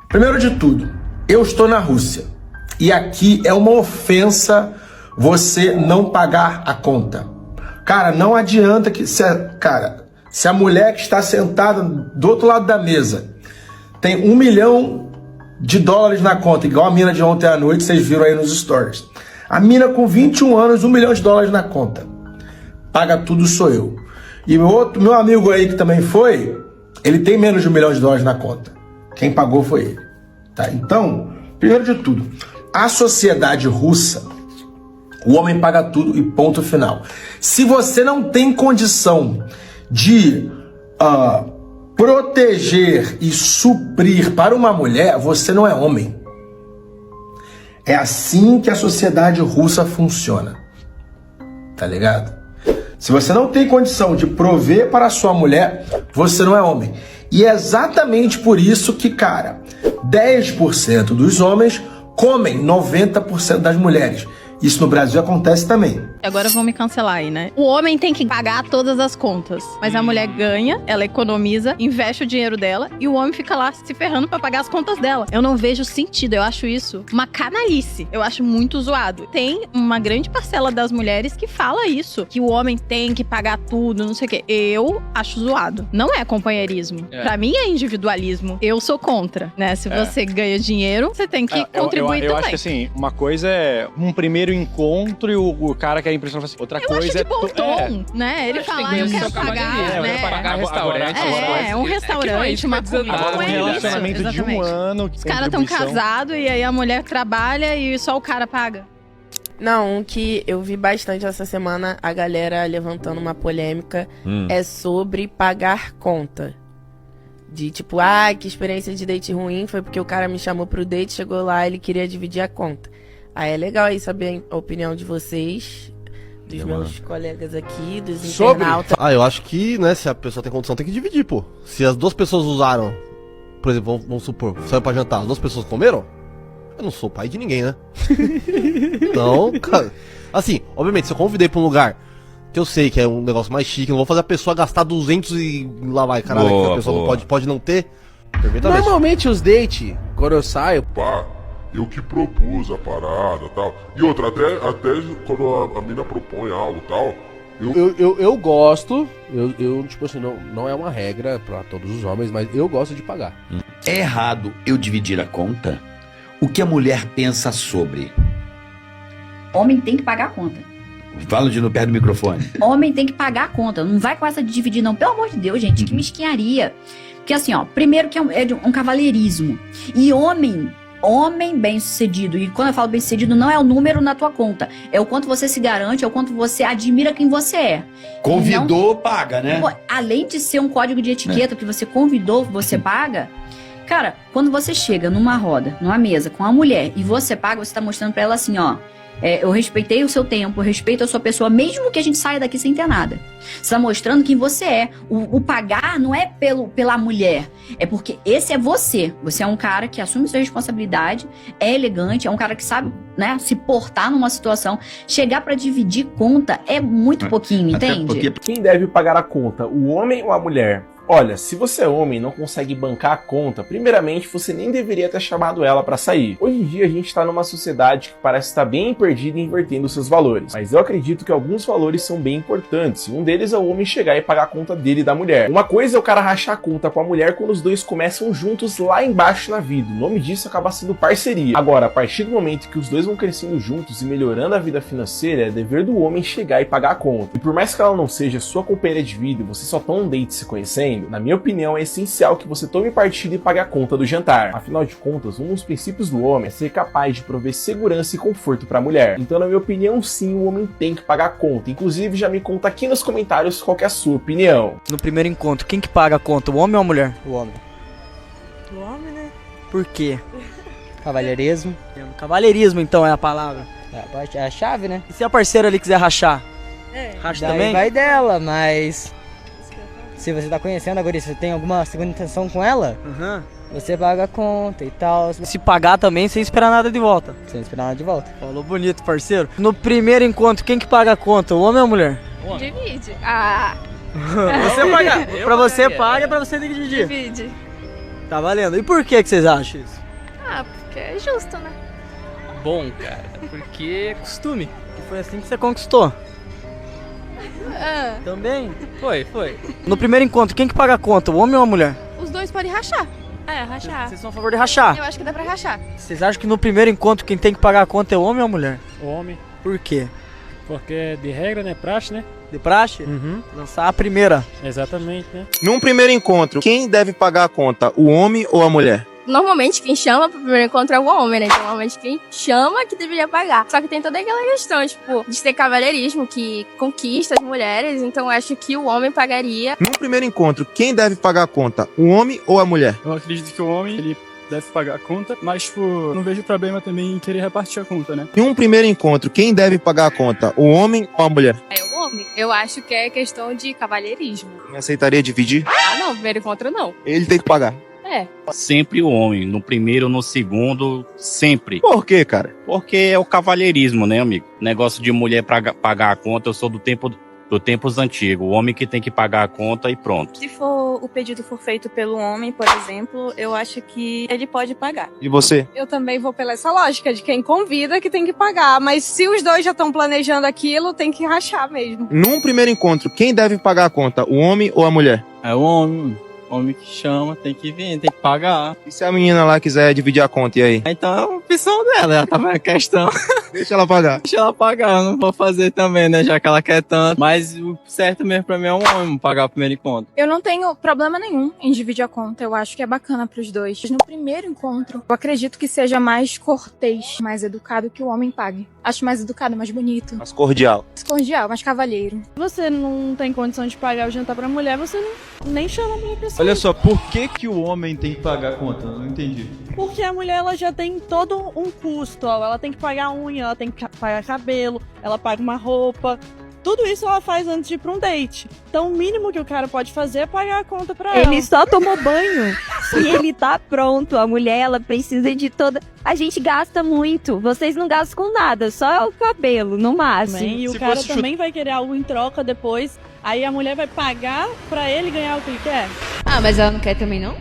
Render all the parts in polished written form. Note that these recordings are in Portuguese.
Primeiro de tudo, eu estou na Rússia e aqui é uma ofensa você não pagar a conta. Cara, não adianta que... Se a mulher que está sentada do outro lado da mesa tem $1 milhão na conta, igual a mina de ontem à noite, vocês viram aí nos stories. A mina com 21 anos, $1 milhão na conta. Paga tudo sou eu. E meu amigo aí que também foi, ele tem menos de $1 milhão na conta. Quem pagou foi ele. Tá? Então, primeiro de tudo, a sociedade russa, o homem paga tudo e ponto final. Se você não tem condição de proteger e suprir para uma mulher, você não é homem. É assim que a sociedade russa funciona. Tá ligado? Se você não tem condição de prover para a sua mulher, você não é homem. E é exatamente por isso que, cara, 10% dos homens comem 90% das mulheres. Isso no Brasil acontece também. Agora vão me cancelar aí, né? O homem tem que pagar todas as contas, mas a mulher ganha, ela economiza, investe o dinheiro dela e o homem fica lá se ferrando pra pagar as contas dela. Eu não vejo sentido, eu acho isso uma canalice. Eu acho muito zoado. Tem uma grande parcela das mulheres que fala isso, que o homem tem que pagar tudo, não sei o quê. Eu acho zoado. Não é companheirismo. Pra mim é individualismo. Eu sou contra, né? Se você ganha dinheiro, você tem que contribuir também. Eu acho que assim, uma coisa é um primeiro encontro e o cara quer impressionar assim. Outra coisa acho de bom tom, né? Ele fala, eu quero pagar, né? Pagar restaurante. Um restaurante, uma comida. Agora um relacionamento de um ano. Os caras estão casados e aí a mulher trabalha e só o cara paga. Não, um que eu vi bastante essa semana, a galera levantando uma polêmica, é sobre pagar conta. De tipo, que experiência de date ruim, foi porque o cara me chamou pro date, chegou lá, ele queria dividir a conta. Aí é legal aí saber a opinião de vocês, dos meus colegas aqui, dos internautas. Eu acho que, né, se a pessoa tem condição, tem que dividir, pô. Se as duas pessoas usaram, por exemplo, vamos supor, saiu pra jantar, as duas pessoas comeram, eu não sou pai de ninguém, né? Então, cara, assim, obviamente, se eu convidei pra um lugar que eu sei que é um negócio mais chique, não vou fazer a pessoa gastar 200 e lá vai, caralho, que a pessoa não pode não ter. Perfeitamente. Normalmente os dates, quando eu saio, eu que propus a parada e tal. E outra, até quando a mina propõe algo e tal, eu gosto, eu tipo assim, não é uma regra pra todos os homens, mas eu gosto de pagar. É errado eu dividir a conta? O que a mulher pensa sobre? Homem tem que pagar a conta. Fala de no pé do microfone. Homem tem que pagar a conta. Não vai com essa de dividir, não. Pelo amor de Deus, gente, que mesquinharia. Porque assim, primeiro que é um cavalheirismo. E homem bem sucedido, e quando eu falo bem sucedido, não é o número na tua conta, é o quanto você se garante, é o quanto você admira quem você é. Convidou, paga, né? Além de ser um código de etiqueta, que você convidou, você paga. Cara, quando você chega numa roda, numa mesa com a mulher e você paga, você tá mostrando pra ela assim, eu respeitei o seu tempo, eu respeito a sua pessoa, mesmo que a gente saia daqui sem ter nada. Você tá mostrando quem você é. O pagar não é pela mulher, é porque esse é você. Você é um cara que assume sua responsabilidade, é elegante, é um cara que sabe, né, se portar numa situação. Chegar pra dividir conta é muito pouquinho, entende? Quem deve pagar a conta, o homem ou a mulher? Olha, se você é homem e não consegue bancar a conta, primeiramente você nem deveria ter chamado ela pra sair. Hoje em dia a gente tá numa sociedade que parece estar bem perdida e invertendo seus valores. Mas eu acredito que alguns valores são bem importantes, e um deles é o homem chegar e pagar a conta dele e da mulher. Uma coisa é o cara rachar a conta com a mulher quando os dois começam juntos lá embaixo na vida. O nome disso acaba sendo parceria. Agora, a partir do momento que os dois vão crescendo juntos e melhorando a vida financeira, é dever do homem chegar e pagar a conta. E por mais que ela não seja sua companheira de vida e vocês só estão um date se conhecendo, na minha opinião, é essencial que você tome partido e pague a conta do jantar. Afinal de contas, um dos princípios do homem é ser capaz de prover segurança e conforto para a mulher. Então, na minha opinião, sim, o homem tem que pagar a conta. Inclusive, já me conta aqui nos comentários qual que é a sua opinião. No primeiro encontro, quem que paga a conta, o homem ou a mulher? O homem. O homem, né? Por quê? Cavalheirismo. Cavalheirismo, então, é a palavra. É a chave, né? E se a parceira ali quiser rachar? Racha também? Vai dela, mas... Se você tá conhecendo agora, se você tem alguma segunda intenção com ela, você paga a conta e tal. Se pagar também, sem esperar nada de volta. Sem esperar nada de volta. Falou bonito, parceiro. No primeiro encontro, quem que paga a conta, o homem ou a mulher? Divide. Você paga. Pra você paga, pra você tem que dividir. Divide. Tá valendo. E por que vocês acham isso? Ah, porque é justo, né? Bom, cara, porque é costume. E foi assim que você conquistou. É. Também? Foi. No primeiro encontro, quem que paga a conta, o homem ou a mulher? Os dois podem rachar. É, rachar. Vocês são a favor de rachar? Eu acho que dá pra rachar. Vocês acham que no primeiro encontro quem tem que pagar a conta é o homem ou a mulher? O homem. Por quê? Porque é de regra, né? Praxe, né? De praxe? Uhum. Lançar a primeira. Exatamente, né? Num primeiro encontro, quem deve pagar a conta, o homem ou a mulher? Normalmente quem chama pro primeiro encontro é o homem, né? Então, normalmente quem chama que deveria pagar. Só que tem toda aquela questão, tipo, de ser cavalheirismo que conquista as mulheres. Então eu acho que o homem pagaria. Num primeiro encontro, quem deve pagar a conta, o homem ou a mulher? Eu acredito que o homem, ele deve pagar a conta, mas, tipo, não vejo problema também em querer repartir a conta, né? Em um primeiro encontro, quem deve pagar a conta, o homem ou a mulher? É o homem. Eu acho que é questão de cavalheirismo. Quem aceitaria dividir? Ah, não, primeiro encontro não. Ele tem que pagar. É. Sempre o homem, no primeiro, no segundo, sempre. Por quê, cara? Porque é o cavalheirismo, né, amigo? Negócio de mulher pagar a conta, eu sou do tempos antigos. O homem que tem que pagar a conta e pronto. Se o pedido for feito pelo homem, por exemplo, eu acho que ele pode pagar. E você? Eu também vou pela essa lógica de quem convida que tem que pagar, mas se os dois já estão planejando aquilo, tem que rachar mesmo. Num primeiro encontro, quem deve pagar a conta, o homem ou a mulher? É o homem. Homem que chama, tem que vir, tem que pagar. E se a menina lá quiser dividir a conta, e aí? Então é a opção dela, ela tá vendo a questão. Deixa ela pagar. Deixa ela pagar, eu não vou fazer também, né, já que ela quer tanto. Mas o certo mesmo pra mim é um homem pagar o primeiro encontro. Eu não tenho problema nenhum em dividir a conta, eu acho que é bacana pros dois. No primeiro encontro, eu acredito que seja mais cortês, mais educado que o homem pague. Acho mais educado, mais bonito. Mais cordial. Mais cordial, mais cavalheiro. Você não tem condição de pagar o jantar pra mulher, você nem chama a mulher pra sair. Olha só, por que o homem tem que pagar a conta? Eu não entendi. Porque a mulher, ela já tem todo um custo, ó. Ela tem que pagar unha, ela tem que pagar cabelo, ela paga uma roupa. Tudo isso ela faz antes de ir pra um date. Então o mínimo que o cara pode fazer é pagar a conta pra ela. Ele só tomou banho e ele tá pronto. A mulher, ela precisa de toda... A gente gasta muito. Vocês não gastam com nada, só o cabelo, no máximo. E o cara também vai querer algo em troca depois. Aí a mulher vai pagar pra ele ganhar o que ele quer. Ah, mas ela não quer também, não?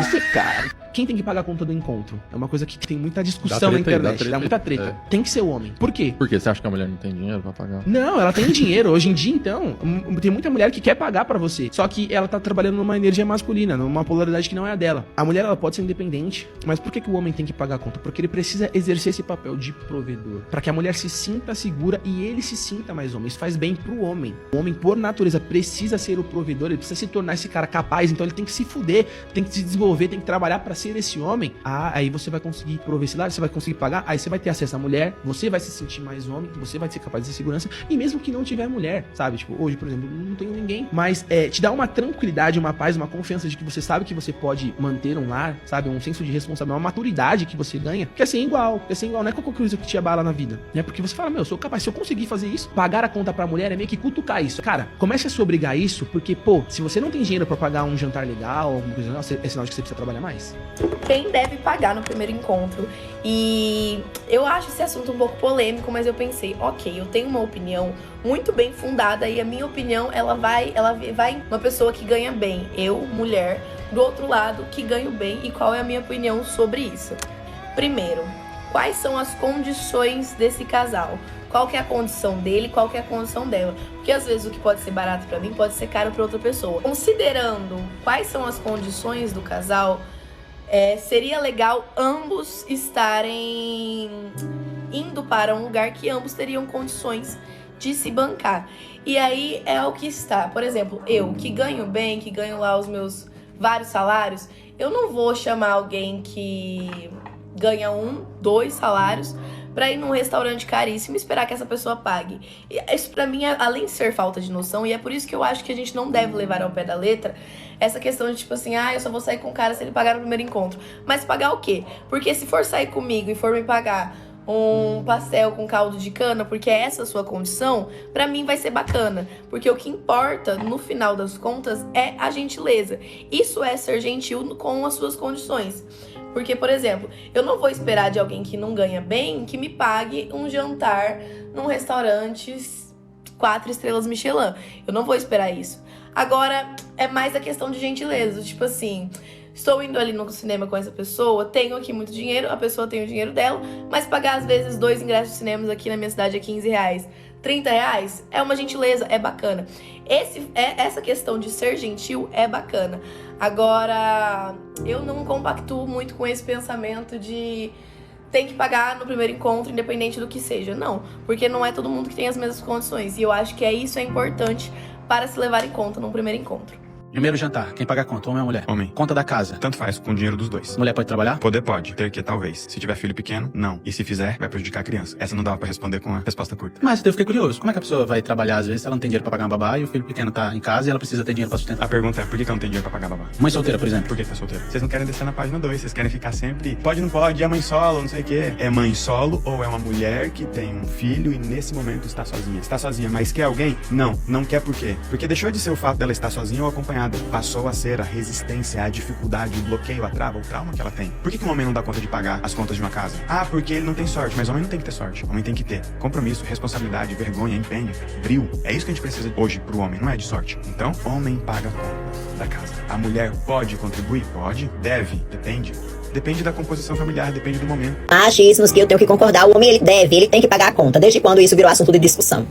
Você, cara, quem tem que pagar a conta do encontro? É uma coisa que tem muita discussão na internet, dá muita treta. Tem que ser o homem. Por quê? Por quê? Você acha que a mulher não tem dinheiro pra pagar? Não, ela tem dinheiro. Hoje em dia, então, tem muita mulher que quer pagar pra você. Só que ela tá trabalhando numa energia masculina, numa polaridade que não é a dela. A mulher, ela pode ser independente, mas por que o homem tem que pagar a conta? Porque ele precisa exercer esse papel de provedor. Pra que a mulher se sinta segura e ele se sinta mais homem. Isso faz bem pro homem. O homem, por natureza, precisa ser o provedor, ele precisa se tornar esse cara capaz, então ele tem que se fuder, tem que se desenvolver, tem que trabalhar pra ser esse homem. Aí você vai conseguir prover esse lado, você vai conseguir pagar, aí você vai ter acesso à mulher, você vai se sentir mais homem, você vai ser capaz de ter segurança, e mesmo que não tiver mulher, sabe? Tipo, hoje, por exemplo, não tenho ninguém, mas te dá uma tranquilidade, uma paz, uma confiança de que você sabe que você pode manter um lar, sabe? Um senso de responsabilidade, uma maturidade que você ganha, que é ser igual, não é qualquer coisa que te abala na vida, né? Porque você fala, eu sou capaz, se eu conseguir fazer isso, pagar a conta pra mulher é meio que cutucar isso. Cara, comece a se obrigar isso, porque, se você não tem dinheiro pra pagar um jantar legal, alguma coisa, é sinal de que você precisa trabalhar mais. Quem deve pagar no primeiro encontro? E eu acho esse assunto um pouco polêmico, mas eu pensei, ok, eu tenho uma opinião muito bem fundada e a minha opinião, ela vai uma pessoa que ganha bem, eu, mulher, do outro lado, que ganho bem, e qual é a minha opinião sobre isso? Primeiro, quais são as condições desse casal? Qual que é a condição dele, qual que é a condição dela? Porque às vezes o que pode ser barato pra mim pode ser caro pra outra pessoa. Considerando quais são as condições do casal, seria legal ambos estarem indo para um lugar que ambos teriam condições de se bancar. E aí é o que está. Por exemplo, eu que ganho bem, que ganho lá os meus vários salários, eu não vou chamar alguém que ganha 1, 2 salários pra ir num restaurante caríssimo e esperar que essa pessoa pague. E isso pra mim, além de ser falta de noção, e é por isso que eu acho que a gente não deve levar ao pé da letra essa questão de tipo assim, eu só vou sair com o cara se ele pagar no primeiro encontro. Mas pagar o quê? Porque se for sair comigo e for me pagar um pastel com caldo de cana, porque é essa a sua condição, pra mim vai ser bacana. Porque o que importa, no final das contas, é a gentileza. Isso é ser gentil com as suas condições. Porque, por exemplo, eu não vou esperar de alguém que não ganha bem que me pague um jantar num restaurante 4 estrelas Michelin. Eu não vou esperar isso. Agora, é mais a questão de gentileza. Tipo assim, estou indo ali no cinema com essa pessoa, tenho aqui muito dinheiro, a pessoa tem o dinheiro dela, mas pagar às vezes 2 ingressos de cinema aqui na minha cidade é R$15, R$30, é uma gentileza, é bacana. Essa questão de ser gentil é bacana. Agora, eu não compactuo muito com esse pensamento de tem que pagar no primeiro encontro, independente do que seja. Não, porque não é todo mundo que tem as mesmas condições. E eu acho que isso é importante para se levar em conta no primeiro encontro. Primeiro jantar, quem paga a conta, homem ou mulher? Homem. Conta da casa. Tanto faz, com o dinheiro dos dois. Mulher pode trabalhar? Poder pode. Ter que, talvez. Se tiver filho pequeno, não. E se fizer, vai prejudicar a criança. Essa não dava pra responder com a resposta curta. Mas eu fiquei curioso. Como é que a pessoa vai trabalhar, às vezes, se ela não tem dinheiro pra pagar uma babá e o filho pequeno tá em casa e ela precisa ter dinheiro pra sustentar? A pergunta é, por que ela não tem dinheiro pra pagar babá? Mãe solteira, por exemplo. Por que tá solteira? Vocês não querem descer na página 2, vocês querem ficar sempre... Pode, não pode, é mãe solo, não sei o quê. É mãe solo ou é uma mulher que tem um filho e nesse momento está sozinha? Está sozinha, mas quer alguém? Não. Não quer por quê? Porque deixou de ser o fato dela estar sozinha ou acompanhada. Passou a ser a resistência, a dificuldade, o bloqueio, a trava, o trauma que ela tem. Por que um homem não dá conta de pagar as contas de uma casa? Ah, porque ele não tem sorte. Mas o homem não tem que ter sorte. O homem tem que ter compromisso, responsabilidade, vergonha, empenho, brio. É isso que a gente precisa hoje pro homem, não é de sorte. Então, homem paga a conta da casa. A mulher pode contribuir? Pode. Deve. Depende. Depende da composição familiar, depende do momento. Machismos que eu tenho que concordar. O homem, ele tem que pagar a conta. Desde quando isso virou assunto de discussão?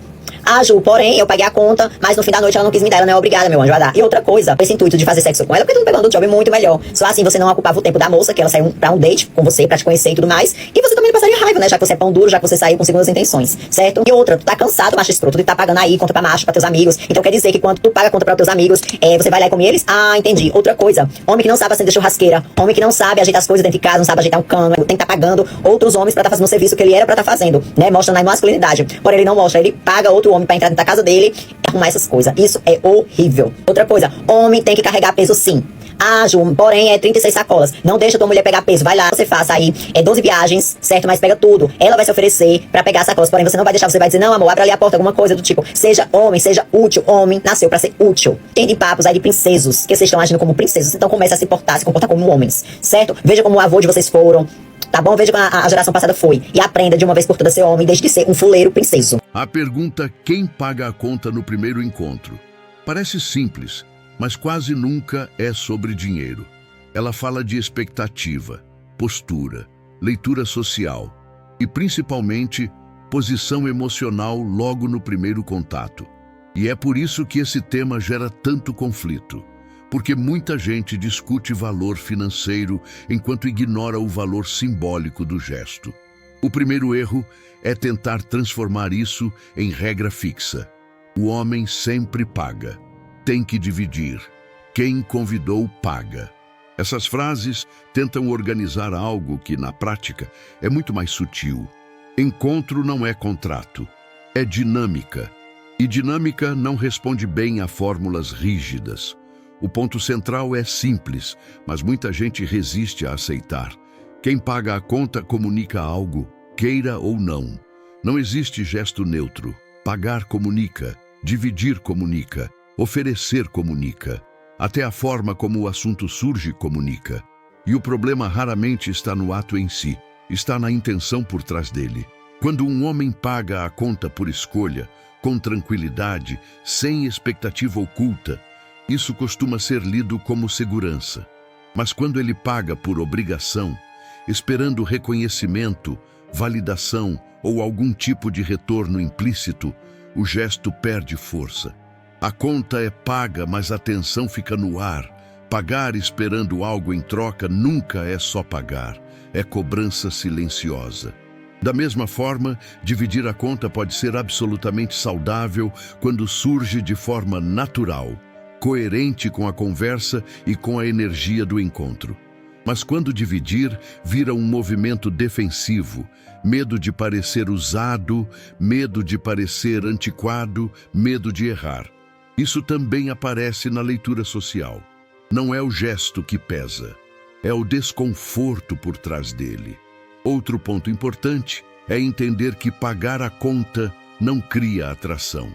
Ah, Ju, porém, eu paguei a conta, mas no fim da noite ela não quis me dar, ela não é obrigada, meu anjo, a dar. E outra coisa, esse intuito de fazer sexo com ela, porque tu não pegando um job muito melhor. Só assim você não ocupava o tempo da moça, que ela saiu pra um date com você, pra te conhecer e tudo mais. E você também não passaria raiva, né? Já que você é pão duro, já que você saiu com segundas intenções, certo? E outra, tu tá cansado, macho escroto, de tá pagando aí conta pra macho, pra teus amigos. Então quer dizer que quando tu paga conta pra teus amigos, você vai lá e come eles? Ah, entendi. Outra coisa, homem que não sabe acender churrasqueira, homem que não sabe ajeitar as coisas dentro de casa, não sabe ajeitar um cano, tem que tá pagando outros homens pra tá fazendo o serviço que ele era pra tá fazendo, né? Mostrando a masculinidade. Porém, ele não mostra, ele paga outro homem pra entrar dentro da casa dele e arrumar essas coisas. Isso é horrível. Outra coisa, homem tem que carregar peso sim. Ah, Ju, porém 36 sacolas. Não deixa tua mulher pegar peso. Vai lá, você faça aí 12 viagens, certo? Mas pega tudo. Ela vai se oferecer pra pegar as sacolas. Porém, você não vai deixar, você vai dizer, não, amor, abre ali a porta, alguma coisa do tipo. Seja homem, seja útil. Homem nasceu pra ser útil. Tem de papos aí de princesos, que vocês estão agindo como princesas. Então comece a se comportar como homens, certo? Veja como o avô de vocês foram. Tá bom? Veja como a geração passada foi. E aprenda de uma vez por todas a ser homem, desde de ser um fuleiro princeso. A pergunta quem paga a conta no primeiro encontro parece simples, mas quase nunca é sobre dinheiro. Ela fala de expectativa, postura, leitura social e, principalmente, posição emocional logo no primeiro contato. E é por isso que esse tema gera tanto conflito. Porque muita gente discute valor financeiro enquanto ignora o valor simbólico do gesto. O primeiro erro é tentar transformar isso em regra fixa. O homem sempre paga. Tem que dividir. Quem convidou, paga. Essas frases tentam organizar algo que, na prática, é muito mais sutil. Encontro não é contrato, é dinâmica. E dinâmica não responde bem a fórmulas rígidas. O ponto central é simples, mas muita gente resiste a aceitar. Quem paga a conta comunica algo, queira ou não. Não existe gesto neutro. Pagar comunica, dividir comunica, oferecer comunica. Até a forma como o assunto surge comunica. E o problema raramente está no ato em si, está na intenção por trás dele. Quando um homem paga a conta por escolha, com tranquilidade, sem expectativa oculta, isso costuma ser lido como segurança. Mas quando ele paga por obrigação, esperando reconhecimento, validação ou algum tipo de retorno implícito, o gesto perde força. A conta é paga, mas a tensão fica no ar. Pagar esperando algo em troca nunca é só pagar, é cobrança silenciosa. Da mesma forma, dividir a conta pode ser absolutamente saudável quando surge de forma natural, coerente com a conversa e com a energia do encontro. Mas quando dividir, vira um movimento defensivo, medo de parecer usado, medo de parecer antiquado, medo de errar. Isso também aparece na leitura social. Não é o gesto que pesa, é o desconforto por trás dele. Outro ponto importante é entender que pagar a conta não cria atração.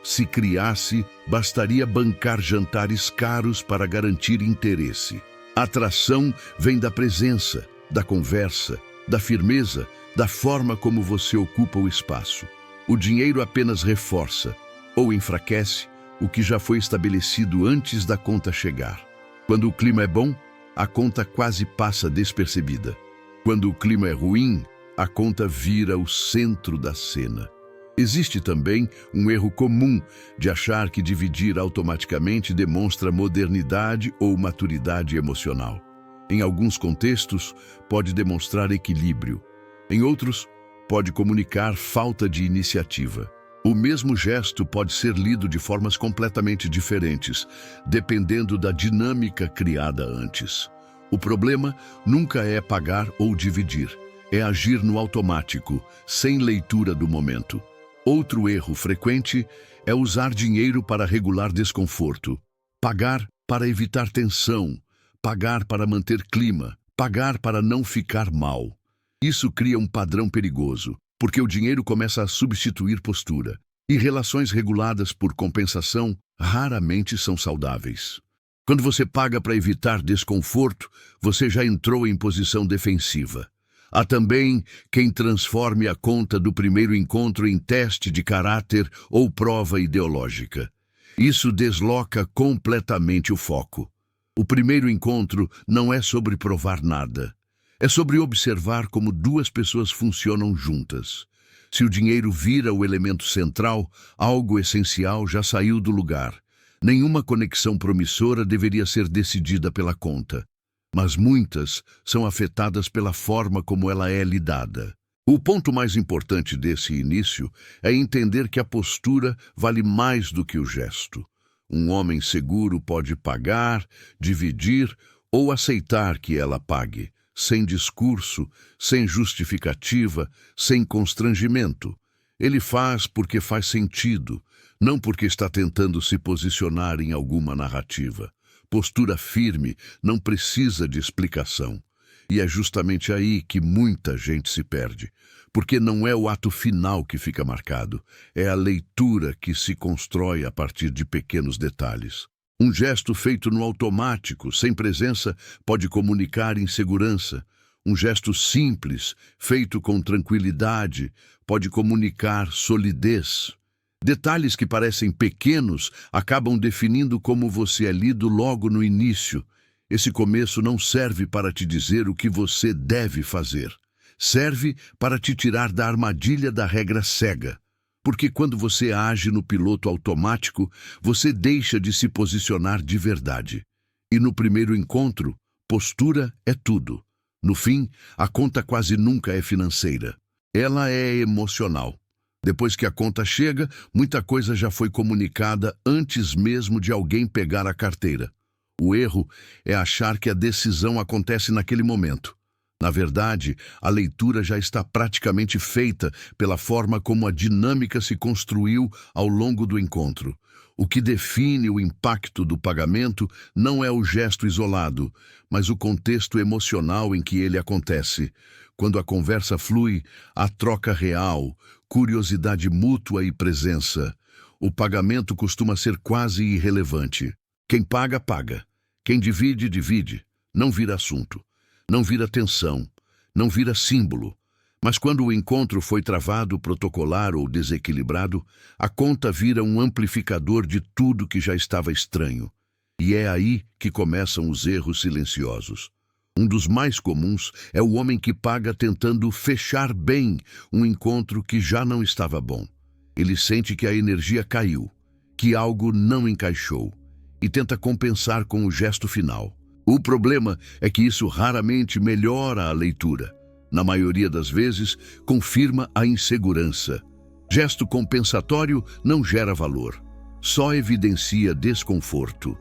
Se criasse, bastaria bancar jantares caros para garantir interesse. A atração vem da presença, da conversa, da firmeza, da forma como você ocupa o espaço. O dinheiro apenas reforça ou enfraquece o que já foi estabelecido antes da conta chegar. Quando o clima é bom, a conta quase passa despercebida. Quando o clima é ruim, a conta vira o centro da cena. Existe também um erro comum de achar que dividir automaticamente demonstra modernidade ou maturidade emocional. Em alguns contextos, pode demonstrar equilíbrio. Em outros, pode comunicar falta de iniciativa. O mesmo gesto pode ser lido de formas completamente diferentes, dependendo da dinâmica criada antes. O problema nunca é pagar ou dividir, é agir no automático, sem leitura do momento. Outro erro frequente é usar dinheiro para regular desconforto, pagar para evitar tensão, pagar para manter clima, pagar para não ficar mal. Isso cria um padrão perigoso, porque o dinheiro começa a substituir postura, e relações reguladas por compensação raramente são saudáveis. Quando você paga para evitar desconforto, você já entrou em posição defensiva. Há também quem transforme a conta do primeiro encontro em teste de caráter ou prova ideológica. Isso desloca completamente o foco. O primeiro encontro não é sobre provar nada. É sobre observar como duas pessoas funcionam juntas. Se o dinheiro vira o elemento central, algo essencial já saiu do lugar. Nenhuma conexão promissora deveria ser decidida pela conta. Mas muitas são afetadas pela forma como ela é lidada. O ponto mais importante desse início é entender que a postura vale mais do que o gesto. Um homem seguro pode pagar, dividir ou aceitar que ela pague, sem discurso, sem justificativa, sem constrangimento. Ele faz porque faz sentido, não porque está tentando se posicionar em alguma narrativa. Postura firme não precisa de explicação. E é justamente aí que muita gente se perde. Porque não é o ato final que fica marcado, é a leitura que se constrói a partir de pequenos detalhes. Um gesto feito no automático, sem presença, pode comunicar insegurança. Um gesto simples, feito com tranquilidade, pode comunicar solidez. Detalhes que parecem pequenos acabam definindo como você é lido logo no início. Esse começo não serve para te dizer o que você deve fazer. Serve para te tirar da armadilha da regra cega. Porque quando você age no piloto automático, você deixa de se posicionar de verdade. E no primeiro encontro, postura é tudo. No fim, a conta quase nunca é financeira. Ela é emocional. Depois que a conta chega, muita coisa já foi comunicada antes mesmo de alguém pegar a carteira. O erro é achar que a decisão acontece naquele momento. Na verdade, a leitura já está praticamente feita pela forma como a dinâmica se construiu ao longo do encontro. O que define o impacto do pagamento não é o gesto isolado, mas o contexto emocional em que ele acontece. Quando a conversa flui, há troca real, curiosidade mútua e presença. O pagamento costuma ser quase irrelevante. Quem paga, paga. Quem divide, divide. Não vira assunto. Não vira tensão. Não vira símbolo. Mas quando o encontro foi travado, protocolar ou desequilibrado, a conta vira um amplificador de tudo que já estava estranho. E é aí que começam os erros silenciosos. Um dos mais comuns é o homem que paga tentando fechar bem um encontro que já não estava bom. Ele sente que a energia caiu, que algo não encaixou, e tenta compensar com o gesto final. O problema é que isso raramente melhora a leitura. Na maioria das vezes, confirma a insegurança. Gesto compensatório não gera valor, só evidencia desconforto.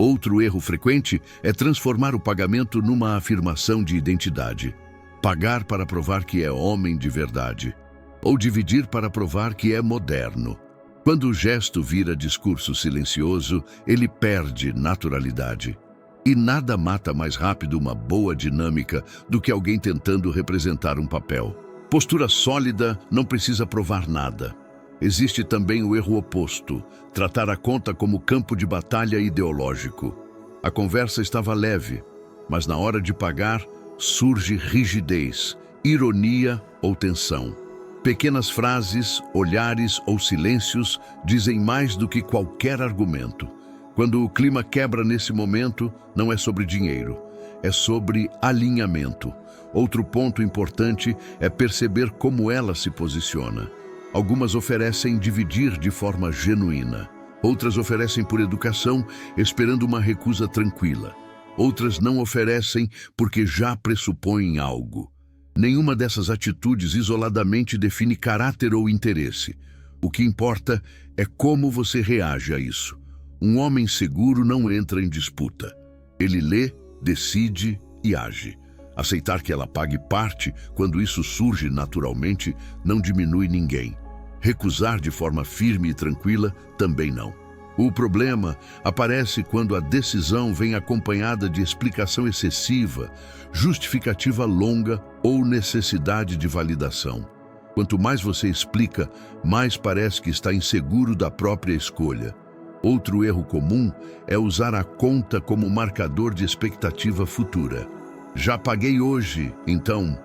Outro erro frequente é transformar o pagamento numa afirmação de identidade. Pagar para provar que é homem de verdade. Ou dividir para provar que é moderno. Quando o gesto vira discurso silencioso, ele perde naturalidade. E nada mata mais rápido uma boa dinâmica do que alguém tentando representar um papel. Postura sólida não precisa provar nada. Existe também o erro oposto, tratar a conta como campo de batalha ideológico. A conversa estava leve, mas na hora de pagar, surge rigidez, ironia ou tensão. Pequenas frases, olhares ou silêncios dizem mais do que qualquer argumento. Quando o clima quebra nesse momento, não é sobre dinheiro. é sobre alinhamento. Outro ponto importante é perceber como ela se posiciona. Algumas oferecem dividir de forma genuína. Outras oferecem por educação, esperando uma recusa tranquila. Outras não oferecem porque já pressupõem algo. Nenhuma dessas atitudes isoladamente define caráter ou interesse. O que importa é como você reage a isso. Um homem seguro não entra em disputa. Ele lê, decide e age. Aceitar que ela pague parte, quando isso surge naturalmente, não diminui ninguém. Recusar de forma firme e tranquila, também não. O problema aparece quando a decisão vem acompanhada de explicação excessiva, justificativa longa ou necessidade de validação. Quanto mais você explica, mais parece que está inseguro da própria escolha. Outro erro comum é usar a conta como marcador de expectativa futura. Já paguei hoje, então.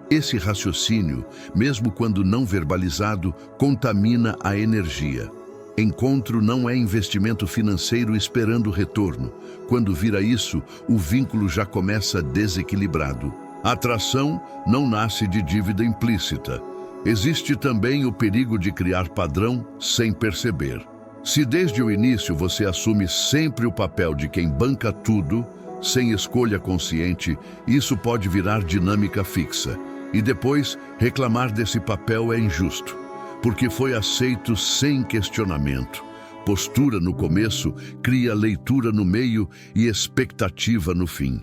Esse raciocínio, mesmo quando não verbalizado, contamina a energia. Encontro não é investimento financeiro esperando retorno. Quando vira isso, o vínculo já começa desequilibrado. Atração não nasce de dívida implícita. Existe também o perigo de criar padrão sem perceber. Se desde o início você assume sempre o papel de quem banca tudo, sem escolha consciente, isso pode virar dinâmica fixa. E depois, reclamar desse papel é injusto, porque foi aceito sem questionamento. Postura no começo cria leitura no meio e expectativa no fim.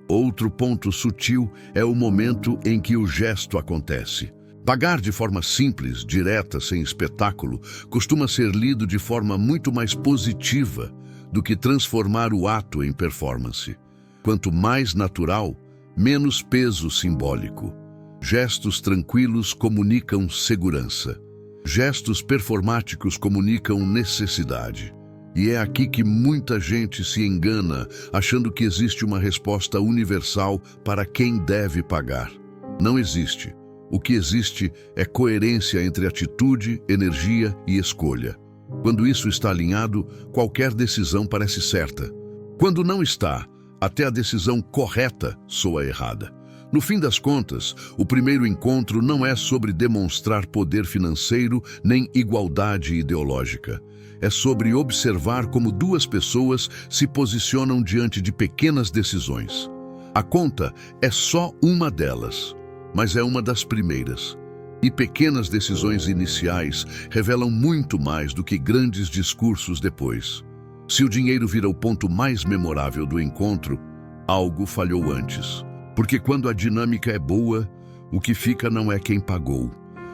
Outro ponto sutil é o momento em que o gesto acontece. Pagar de forma simples, direta, sem espetáculo, costuma ser lido de forma muito mais positiva do que transformar o ato em performance. Quanto mais natural, menos peso simbólico. Gestos tranquilos comunicam segurança. Gestos performáticos comunicam necessidade. E é aqui que muita gente se engana, achando que existe uma resposta universal para quem deve pagar. Não existe. O que existe é coerência entre atitude, energia e escolha. Quando isso está alinhado, qualquer decisão parece certa. Quando não está, até a decisão correta soa errada. No fim das contas, o primeiro encontro não é sobre demonstrar poder financeiro nem igualdade ideológica. É sobre observar como duas pessoas se posicionam diante de pequenas decisões. A conta é só uma delas, mas é uma das primeiras. E pequenas decisões iniciais revelam muito mais do que grandes discursos depois. Se o dinheiro vira o ponto mais memorável do encontro, algo falhou antes. Porque quando a dinâmica é boa, o que fica não é quem pagou,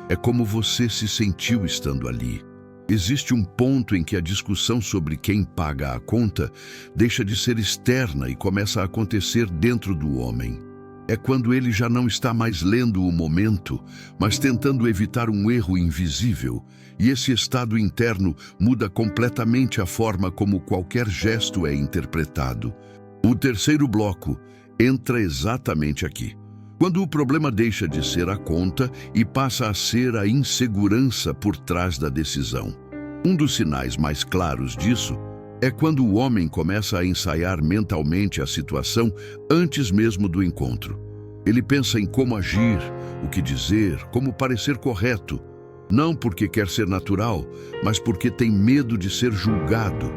é como você se sentiu estando ali. Existe um ponto em que a discussão sobre quem paga a conta deixa de ser externa e começa a acontecer dentro do homem. É quando ele já não está mais lendo o momento, mas tentando evitar um erro invisível, e esse estado interno muda completamente a forma como qualquer gesto é interpretado. O terceiro bloco entra exatamente aqui. Quando o problema deixa de ser a conta e passa a ser a insegurança por trás da decisão. Um dos sinais mais claros disso é quando o homem começa a ensaiar mentalmente a situação antes mesmo do encontro. Ele pensa em como agir, o que dizer, como parecer correto, não porque quer ser natural, mas porque tem medo de ser julgado.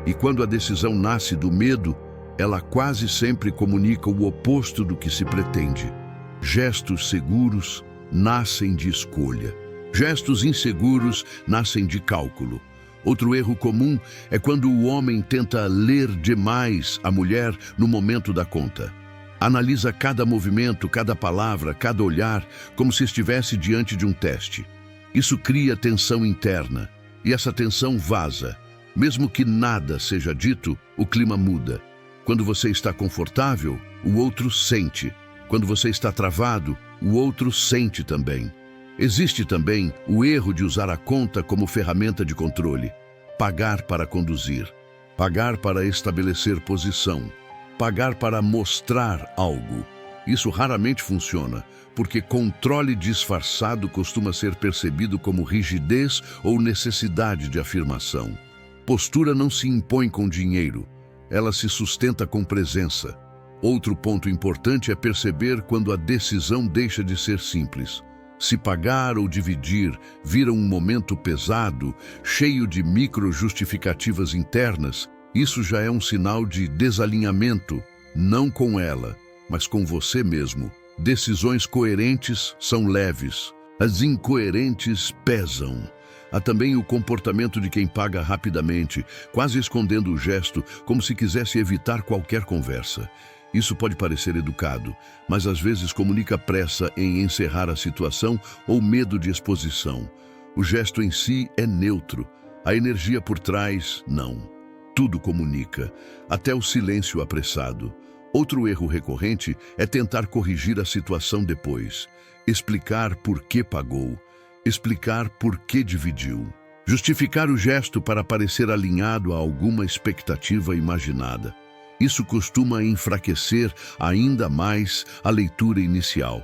E quando a decisão nasce do medo, ela quase sempre comunica o oposto do que se pretende. Gestos seguros nascem de escolha. Gestos inseguros nascem de cálculo. Outro erro comum é quando o homem tenta ler demais a mulher no momento da conta. Analisa cada movimento, cada palavra, cada olhar, como se estivesse diante de um teste. Isso cria tensão interna, e essa tensão vaza. Mesmo que nada seja dito, o clima muda. Quando você está confortável, o outro sente. Quando você está travado, o outro sente também. Existe também o erro de usar a conta como ferramenta de controle. Pagar para conduzir. Pagar para estabelecer posição. Pagar para mostrar algo. Isso raramente funciona, porque controle disfarçado costuma ser percebido como rigidez ou necessidade de afirmação. Postura não se impõe com dinheiro. Ela se sustenta com presença. Outro ponto importante é perceber quando a decisão deixa de ser simples. Se pagar ou dividir vira um momento pesado, cheio de micro-justificativas internas, isso já é um sinal de desalinhamento, não com ela, mas com você mesmo. Decisões coerentes são leves, as incoerentes pesam. Há também o comportamento de quem paga rapidamente, quase escondendo o gesto, como se quisesse evitar qualquer conversa. Isso pode parecer educado, mas às vezes comunica pressa em encerrar a situação ou medo de exposição. O gesto em si é neutro, a energia por trás, não. Tudo comunica, até o silêncio apressado. Outro erro recorrente é tentar corrigir a situação depois, explicar por que pagou, explicar por que dividiu, justificar o gesto para parecer alinhado a alguma expectativa imaginada. Isso costuma enfraquecer ainda mais a leitura inicial.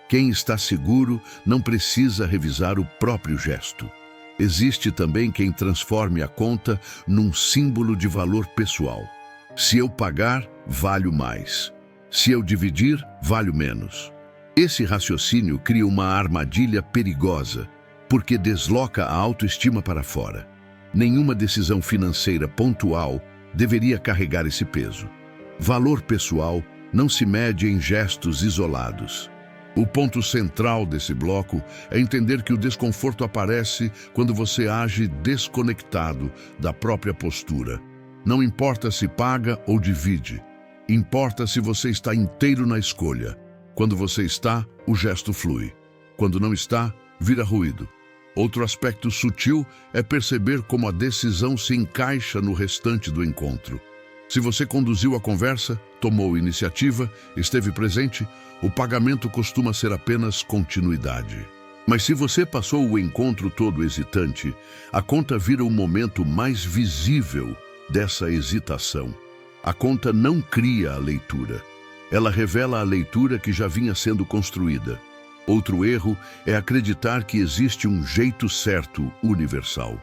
Quem está seguro não precisa revisar o próprio gesto. Existe também quem transforme a conta num símbolo de valor pessoal. Se eu pagar, valho mais. Se eu dividir, valho menos. Esse raciocínio cria uma armadilha perigosa, porque desloca a autoestima para fora. Nenhuma decisão financeira pontual deveria carregar esse peso. Valor pessoal não se mede em gestos isolados. O ponto central desse bloco é entender que o desconforto aparece quando você age desconectado da própria postura. Não importa se paga ou divide, importa se você está inteiro na escolha. Quando você está, o gesto flui. Quando não está, vira ruído. Outro aspecto sutil é perceber como a decisão se encaixa no restante do encontro. Se você conduziu a conversa, tomou iniciativa, esteve presente, o pagamento costuma ser apenas continuidade. Mas se você passou o encontro todo hesitante, a conta vira o momento mais visível dessa hesitação. A conta não cria a leitura. Ela revela a leitura que já vinha sendo construída. Outro erro é acreditar que existe um jeito certo universal.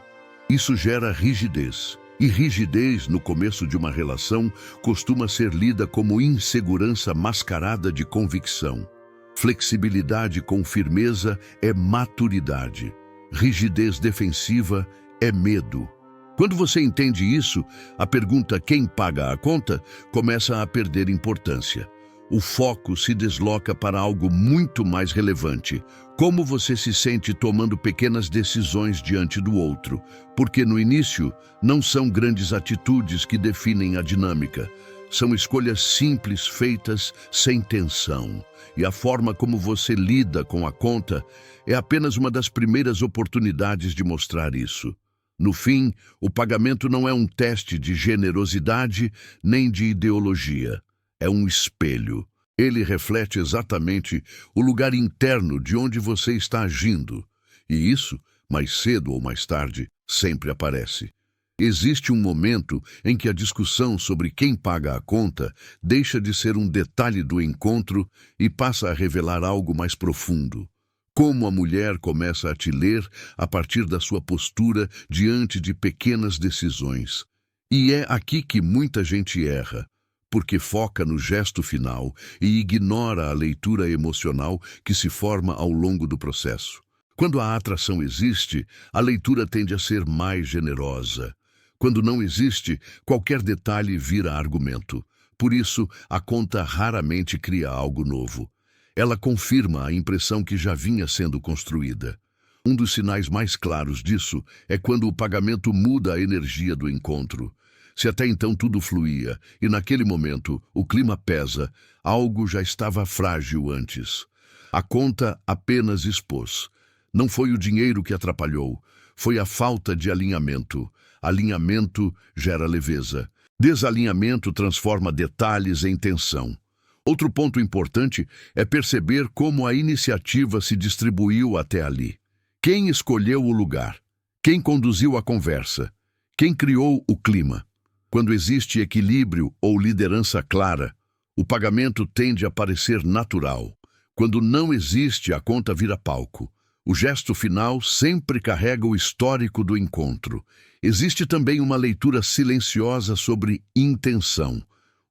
Isso gera rigidez. E rigidez no começo de uma relação costuma ser lida como insegurança mascarada de convicção. Flexibilidade com firmeza é maturidade. Rigidez defensiva é medo. Quando você entende isso, a pergunta "quem paga a conta?" começa a perder importância. O foco se desloca para algo muito mais relevante. Como você se sente tomando pequenas decisões diante do outro? Porque no início, não são grandes atitudes que definem a dinâmica. São escolhas simples feitas sem tensão. E a forma como você lida com a conta é apenas uma das primeiras oportunidades de mostrar isso. No fim, o pagamento não é um teste de generosidade nem de ideologia. É um espelho. Ele reflete exatamente o lugar interno de onde você está agindo. E isso, mais cedo ou mais tarde, sempre aparece. Existe um momento em que a discussão sobre quem paga a conta deixa de ser um detalhe do encontro e passa a revelar algo mais profundo. Como a mulher começa a te ler a partir da sua postura diante de pequenas decisões. E é aqui que muita gente erra, porque foca no gesto final e ignora a leitura emocional que se forma ao longo do processo. Quando a atração existe, a leitura tende a ser mais generosa. Quando não existe, qualquer detalhe vira argumento. Por isso, a conta raramente cria algo novo. Ela confirma a impressão que já vinha sendo construída. Um dos sinais mais claros disso é quando o pagamento muda a energia do encontro. Se até então tudo fluía, e naquele momento o clima pesa, algo já estava frágil antes. A conta apenas expôs. Não foi o dinheiro que atrapalhou, foi a falta de alinhamento. Alinhamento gera leveza. Desalinhamento transforma detalhes em tensão. Outro ponto importante é perceber como a iniciativa se distribuiu até ali. Quem escolheu o lugar? Quem conduziu a conversa? Quem criou o clima? Quando existe equilíbrio ou liderança clara, o pagamento tende a parecer natural. Quando não existe, a conta vira palco. O gesto final sempre carrega o histórico do encontro. Existe também uma leitura silenciosa sobre intenção.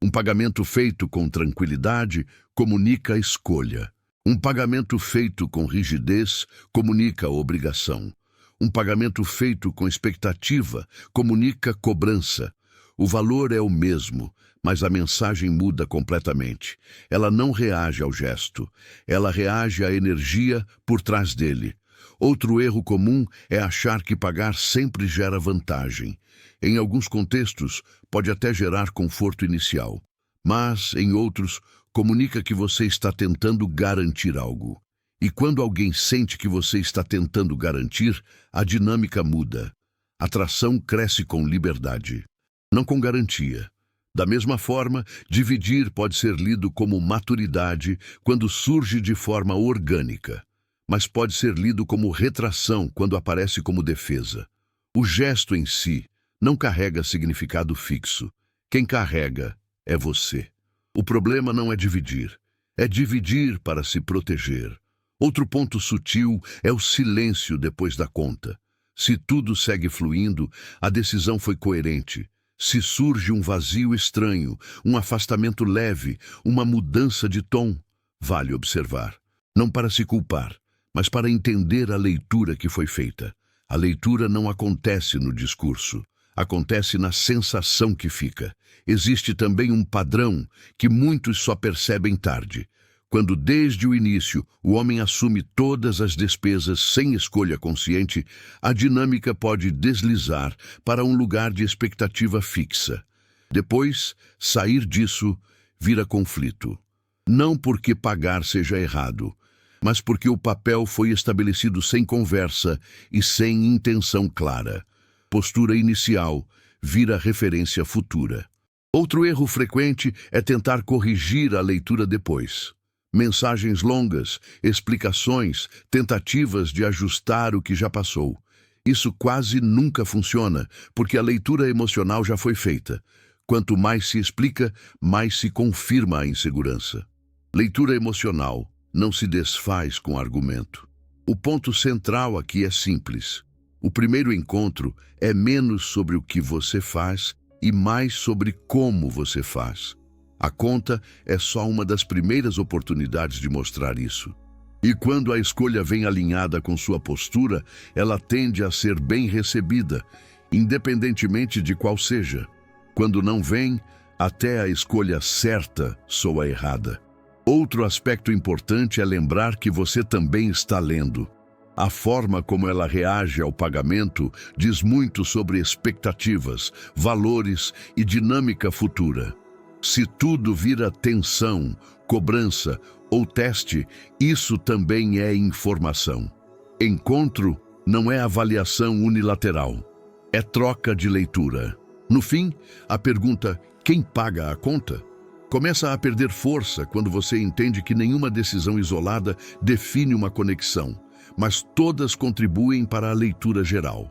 Um pagamento feito com tranquilidade comunica escolha. Um pagamento feito com rigidez comunica obrigação. Um pagamento feito com expectativa comunica cobrança. O valor é o mesmo, mas a mensagem muda completamente. Ela não reage ao gesto, ela reage à energia por trás dele. Outro erro comum é achar que pagar sempre gera vantagem. Em alguns contextos, pode até gerar conforto inicial, mas, em outros, comunica que você está tentando garantir algo. E quando alguém sente que você está tentando garantir, a dinâmica muda. A atração cresce com liberdade, não com garantia. Da mesma forma, dividir pode ser lido como maturidade quando surge de forma orgânica, mas pode ser lido como retração quando aparece como defesa. O gesto em si não carrega significado fixo. Quem carrega é você. O problema não é dividir para se proteger. Outro ponto sutil é o silêncio depois da conta. Se tudo segue fluindo, a decisão foi coerente. Se surge um vazio estranho, um afastamento leve, uma mudança de tom, vale observar. Não para se culpar, mas para entender a leitura que foi feita. A leitura não acontece no discurso, acontece na sensação que fica. Existe também um padrão que muitos só percebem tarde. Quando desde o início o homem assume todas as despesas sem escolha consciente, a dinâmica pode deslizar para um lugar de expectativa fixa. Depois, sair disso vira conflito. Não porque pagar seja errado, mas porque o papel foi estabelecido sem conversa e sem intenção clara. Postura inicial vira referência futura. Outro erro frequente é tentar corrigir a leitura depois. Mensagens longas, explicações, tentativas de ajustar o que já passou. Isso quase nunca funciona, porque a leitura emocional já foi feita. Quanto mais se explica, mais se confirma a insegurança. Leitura emocional não se desfaz com argumento. O ponto central aqui é simples. O primeiro encontro é menos sobre o que você faz e mais sobre como você faz. A conta é só uma das primeiras oportunidades de mostrar isso. E quando a escolha vem alinhada com sua postura, ela tende a ser bem recebida, independentemente de qual seja. Quando não vem, até a escolha certa soa errada. Outro aspecto importante é lembrar que você também está lendo. A forma como ela reage ao pagamento diz muito sobre expectativas, valores e dinâmica futura. Se tudo vira tensão, cobrança ou teste, isso também é informação. Encontro não é avaliação unilateral, é troca de leitura. No fim, a pergunta "quem paga a conta?" começa a perder força quando você entende que nenhuma decisão isolada define uma conexão, mas todas contribuem para a leitura geral.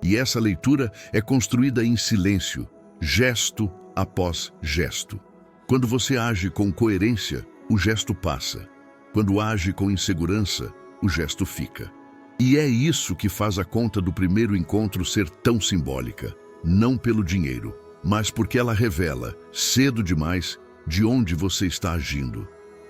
E essa leitura é construída em silêncio, gesto após gesto. Quando você age com coerência, o gesto passa. Quando age com insegurança, o gesto fica. E é isso que faz a conta do primeiro encontro ser tão simbólica. Não pelo dinheiro, mas porque ela revela, cedo demais, de onde você está agindo.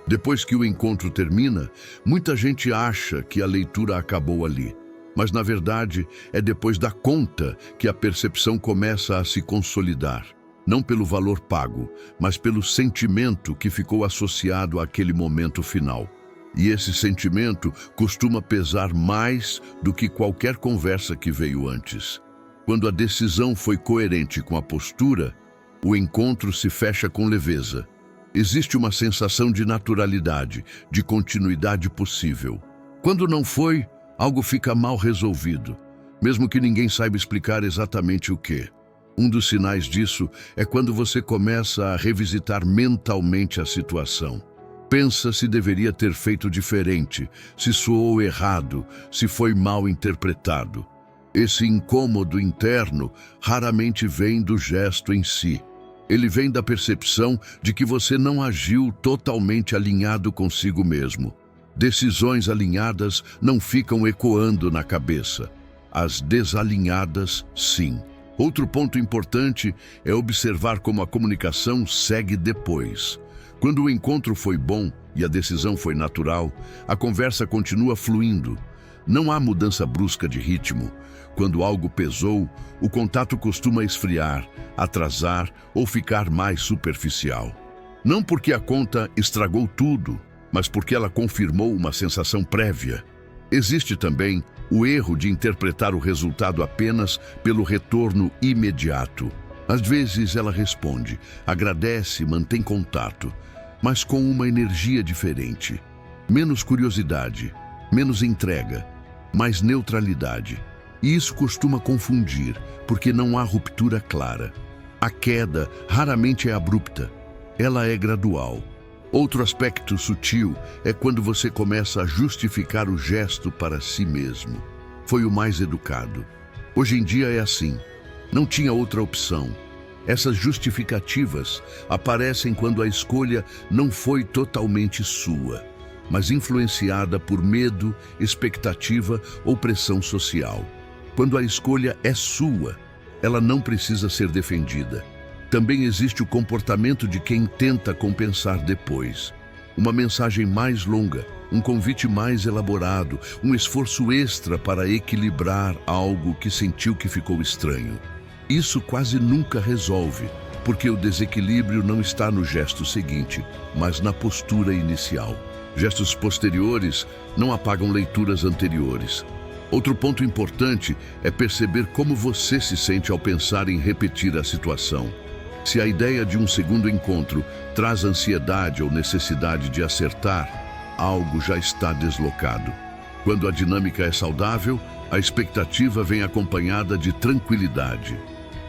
Depois que o encontro termina, muita gente acha que a leitura acabou ali. Mas, na verdade, é depois da conta que a percepção começa a se consolidar. Não pelo valor pago, mas pelo sentimento que ficou associado àquele momento final. E esse sentimento costuma pesar mais do que qualquer conversa que veio antes. Quando a decisão foi coerente com a postura, o encontro se fecha com leveza. Existe uma sensação de naturalidade, de continuidade possível. Quando não foi, algo fica mal resolvido, mesmo que ninguém saiba explicar exatamente o que. Um dos sinais disso é quando você começa a revisitar mentalmente a situação. Pensa se deveria ter feito diferente, se soou errado, se foi mal interpretado. Esse incômodo interno raramente vem do gesto em si. Ele vem da percepção de que você não agiu totalmente alinhado consigo mesmo. Decisões alinhadas não ficam ecoando na cabeça. As desalinhadas, sim. Outro ponto importante é observar como a comunicação segue depois. Quando o encontro foi bom e a decisão foi natural, a conversa continua fluindo. Não há mudança brusca de ritmo. Quando algo pesou, o contato costuma esfriar, atrasar ou ficar mais superficial. Não porque a conta estragou tudo, mas porque ela confirmou uma sensação prévia. Existe também o erro de interpretar o resultado apenas pelo retorno imediato. Às vezes ela responde, agradece, mantém contato, mas com uma energia diferente. Menos curiosidade, menos entrega, mais neutralidade. E isso costuma confundir, porque não há ruptura clara. A queda raramente é abrupta, ela é gradual. Outro aspecto sutil é quando você começa a justificar o gesto para si mesmo. Foi o mais educado. Hoje em dia é assim. Não tinha outra opção. Essas justificativas aparecem quando a escolha não foi totalmente sua, mas influenciada por medo, expectativa ou pressão social. Quando a escolha é sua, ela não precisa ser defendida. Também existe o comportamento de quem tenta compensar depois. Uma mensagem mais longa, um convite mais elaborado, um esforço extra para equilibrar algo que sentiu que ficou estranho. Isso quase nunca resolve, porque o desequilíbrio não está no gesto seguinte, mas na postura inicial. Gestos posteriores não apagam leituras anteriores. Outro ponto importante é perceber como você se sente ao pensar em repetir a situação. Se a ideia de um segundo encontro traz ansiedade ou necessidade de acertar, algo já está deslocado. Quando a dinâmica é saudável, a expectativa vem acompanhada de tranquilidade.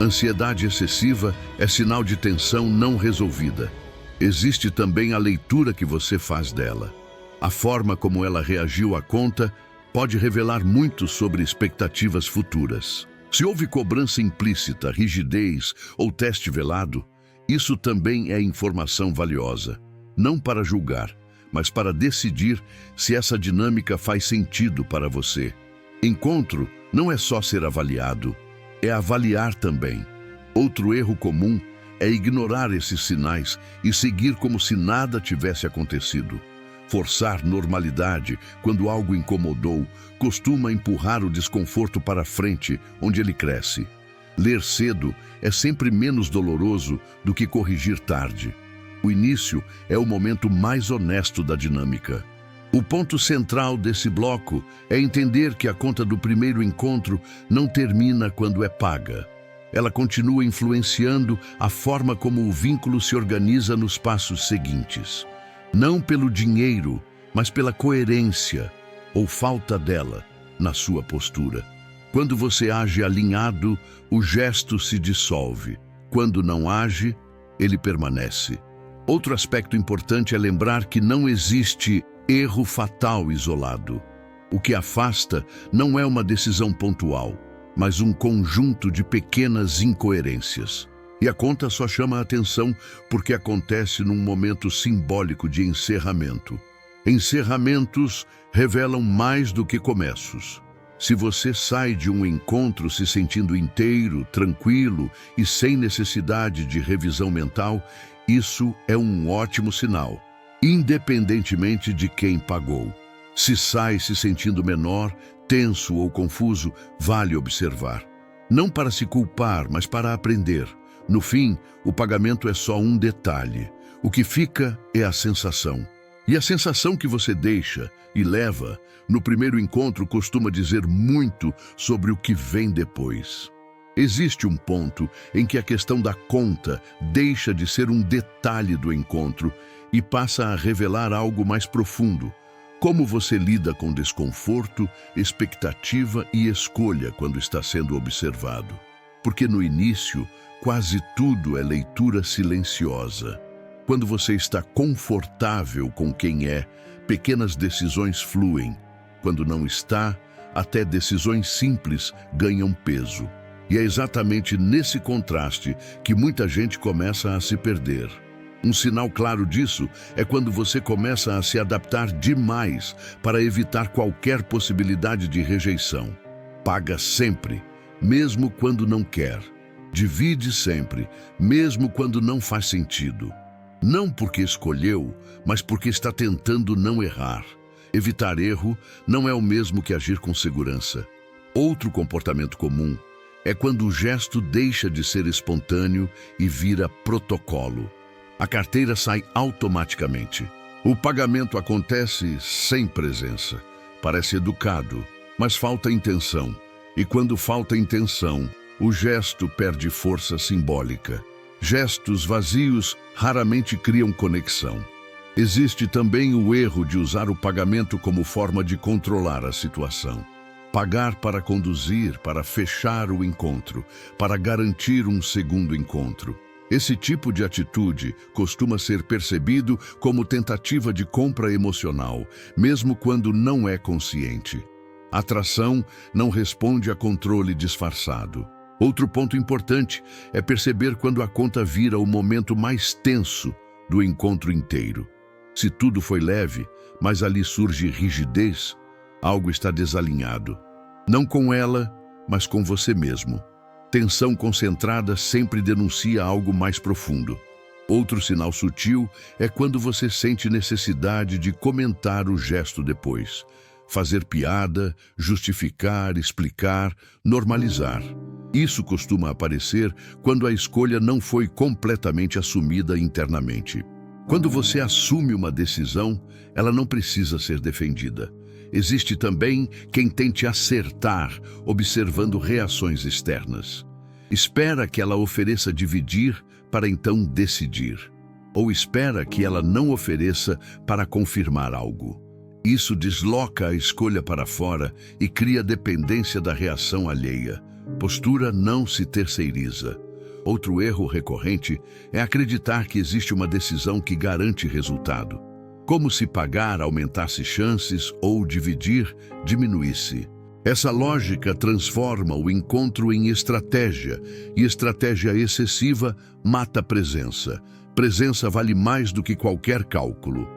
Ansiedade excessiva é sinal de tensão não resolvida. Existe também a leitura que você faz dela. A forma como ela reagiu à conta pode revelar muito sobre expectativas futuras. Se houve cobrança implícita, rigidez ou teste velado, isso também é informação valiosa. Não para julgar, mas para decidir se essa dinâmica faz sentido para você. Encontro não é só ser avaliado, é avaliar também. Outro erro comum é ignorar esses sinais e seguir como se nada tivesse acontecido. Forçar normalidade quando algo incomodou costuma empurrar o desconforto para frente, onde ele cresce. Ler cedo é sempre menos doloroso do que corrigir tarde. O início é o momento mais honesto da dinâmica. O ponto central desse bloco é entender que a conta do primeiro encontro não termina quando é paga. Ela continua influenciando a forma como o vínculo se organiza nos passos seguintes. Não pelo dinheiro, mas pela coerência, ou falta dela, na sua postura. Quando você age alinhado, o gesto se dissolve. Quando não age, ele permanece. Outro aspecto importante é lembrar que não existe erro fatal isolado. O que afasta não é uma decisão pontual, mas um conjunto de pequenas incoerências. E a conta só chama a atenção porque acontece num momento simbólico de encerramento. Encerramentos revelam mais do que começos. Se você sai de um encontro se sentindo inteiro, tranquilo e sem necessidade de revisão mental, isso é um ótimo sinal, independentemente de quem pagou. Se sai se sentindo menor, tenso ou confuso, vale observar. Não para se culpar, mas para aprender. No fim, o pagamento é só um detalhe. O que fica é a sensação. E a sensação que você deixa e leva no primeiro encontro costuma dizer muito sobre o que vem depois. Existe um ponto em que a questão da conta deixa de ser um detalhe do encontro e passa a revelar algo mais profundo. Como você lida com desconforto, expectativa e escolha quando está sendo observado. Porque no início, quase tudo é leitura silenciosa. Quando você está confortável com quem é, pequenas decisões fluem. Quando não está, até decisões simples ganham peso. E é exatamente nesse contraste que muita gente começa a se perder. Um sinal claro disso é quando você começa a se adaptar demais para evitar qualquer possibilidade de rejeição. Paga sempre, mesmo quando não quer. Divide sempre, mesmo quando não faz sentido. Não porque escolheu, mas porque está tentando não errar. Evitar erro não é o mesmo que agir com segurança. Outro comportamento comum é quando o gesto deixa de ser espontâneo e vira protocolo. A carteira sai automaticamente. O pagamento acontece sem presença. Parece educado, mas falta intenção. E quando falta intenção, o gesto perde força simbólica. Gestos vazios raramente criam conexão. Existe também o erro de usar o pagamento como forma de controlar a situação. Pagar para conduzir, para fechar o encontro, para garantir um segundo encontro. Esse tipo de atitude costuma ser percebido como tentativa de compra emocional, mesmo quando não é consciente. Atração não responde a controle disfarçado. Outro ponto importante é perceber quando a conta vira o momento mais tenso do encontro inteiro. Se tudo foi leve, mas ali surge rigidez, algo está desalinhado. Não com ela, mas com você mesmo. Tensão concentrada sempre denuncia algo mais profundo. Outro sinal sutil é quando você sente necessidade de comentar o gesto depois. Fazer piada, justificar, explicar, normalizar. Isso costuma aparecer quando a escolha não foi completamente assumida internamente. Quando você assume uma decisão, ela não precisa ser defendida. Existe também quem tente acertar, observando reações externas. Espera que ela ofereça dividir para então decidir. Ou espera que ela não ofereça para confirmar algo. Isso desloca a escolha para fora e cria dependência da reação alheia. Postura não se terceiriza. Outro erro recorrente é acreditar que existe uma decisão que garante resultado. Como se pagar aumentasse chances ou dividir diminuísse. Essa lógica transforma o encontro em estratégia, e estratégia excessiva mata a presença. Presença vale mais do que qualquer cálculo.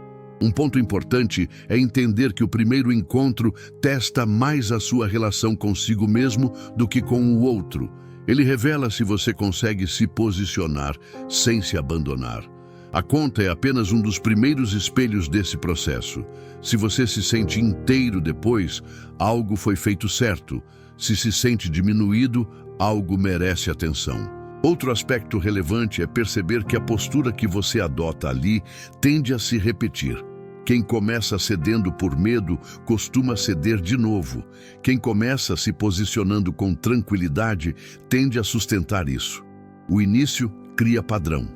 Um ponto importante é entender que o primeiro encontro testa mais a sua relação consigo mesmo do que com o outro. Ele revela se você consegue se posicionar sem se abandonar. A conta é apenas um dos primeiros espelhos desse processo. Se você se sente inteiro depois, algo foi feito certo. Se se sente diminuído, algo merece atenção. Outro aspecto relevante é perceber que a postura que você adota ali tende a se repetir. Quem começa cedendo por medo costuma ceder de novo. Quem começa se posicionando com tranquilidade tende a sustentar isso. O início cria padrão,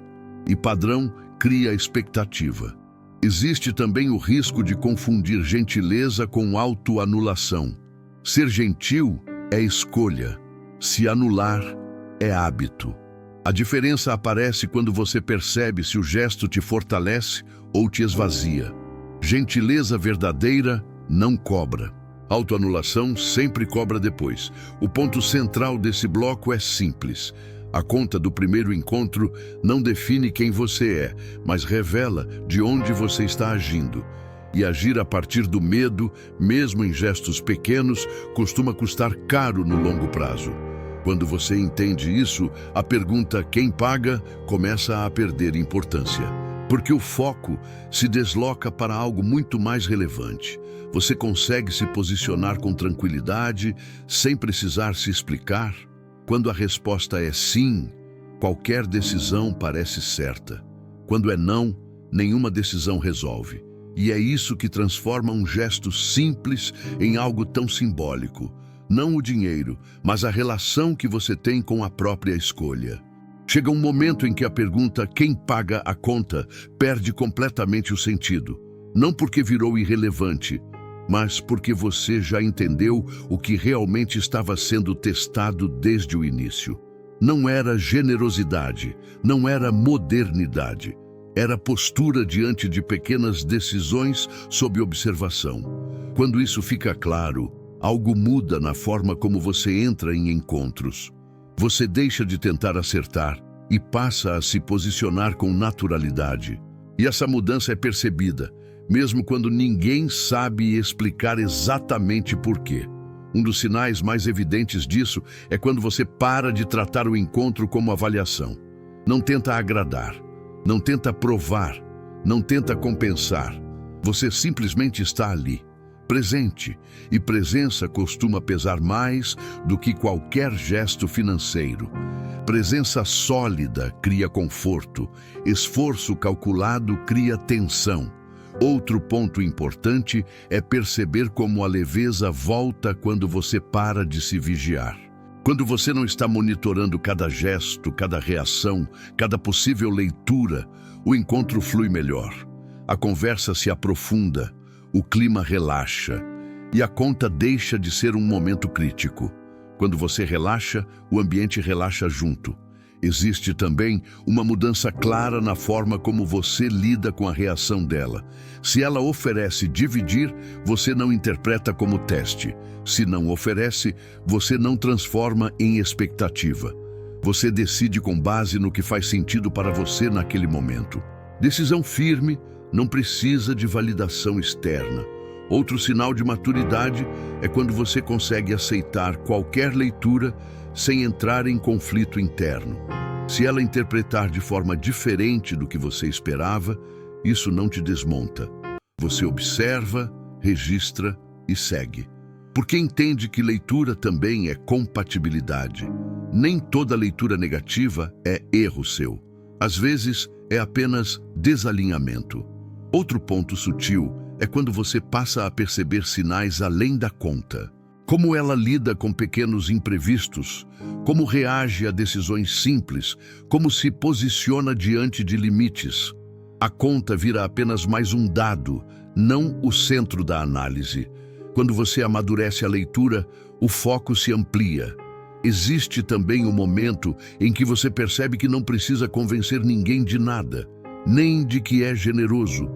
e padrão cria expectativa. Existe também o risco de confundir gentileza com autoanulação. Ser gentil é escolha, se anular é hábito. A diferença aparece quando você percebe se o gesto te fortalece ou te esvazia. Gentileza verdadeira não cobra. Autoanulação sempre cobra depois. O ponto central desse bloco é simples. A conta do primeiro encontro não define quem você é, mas revela de onde você está agindo. E agir a partir do medo, mesmo em gestos pequenos, costuma custar caro no longo prazo. Quando você entende isso, a pergunta "quem paga?" começa a perder importância. Porque o foco se desloca para algo muito mais relevante. Você consegue se posicionar com tranquilidade, sem precisar se explicar. Quando a resposta é sim, qualquer decisão parece certa. Quando é não, nenhuma decisão resolve. E é isso que transforma um gesto simples em algo tão simbólico. Não o dinheiro, mas a relação que você tem com a própria escolha. Chega um momento em que a pergunta "quem paga a conta?" perde completamente o sentido. Não porque virou irrelevante, mas porque você já entendeu o que realmente estava sendo testado desde o início. Não era generosidade, não era modernidade. Era postura diante de pequenas decisões sob observação. Quando isso fica claro, algo muda na forma como você entra em encontros. Você deixa de tentar acertar e passa a se posicionar com naturalidade. E essa mudança é percebida, mesmo quando ninguém sabe explicar exatamente por quê. Um dos sinais mais evidentes disso é quando você para de tratar o encontro como avaliação. Não tenta agradar, não tenta provar, não tenta compensar. Você simplesmente está ali, presente, e presença costuma pesar mais do que qualquer gesto financeiro. Presença sólida cria conforto, esforço calculado cria tensão. Outro ponto importante é perceber como a leveza volta quando você para de se vigiar. Quando você não está monitorando cada gesto, cada reação, cada possível leitura, o encontro flui melhor. A conversa se aprofunda, o clima relaxa e a conta deixa de ser um momento crítico. Quando você relaxa, o ambiente relaxa junto. Existe também uma mudança clara na forma como você lida com a reação dela. Se ela oferece dividir, você não interpreta como teste. Se não oferece, você não transforma em expectativa. Você decide com base no que faz sentido para você naquele momento. Decisão firme não precisa de validação externa. Outro sinal de maturidade é quando você consegue aceitar qualquer leitura sem entrar em conflito interno. Se ela interpretar de forma diferente do que você esperava, isso não te desmonta. Você observa, registra e segue. Porque entende que leitura também é compatibilidade. Nem toda leitura negativa é erro seu. Às vezes, é apenas desalinhamento. Outro ponto sutil é quando você passa a perceber sinais além da conta. Como ela lida com pequenos imprevistos, como reage a decisões simples, como se posiciona diante de limites. A conta vira apenas mais um dado, não o centro da análise. Quando você amadurece a leitura, o foco se amplia. Existe também um momento em que você percebe que não precisa convencer ninguém de nada, nem de que é generoso,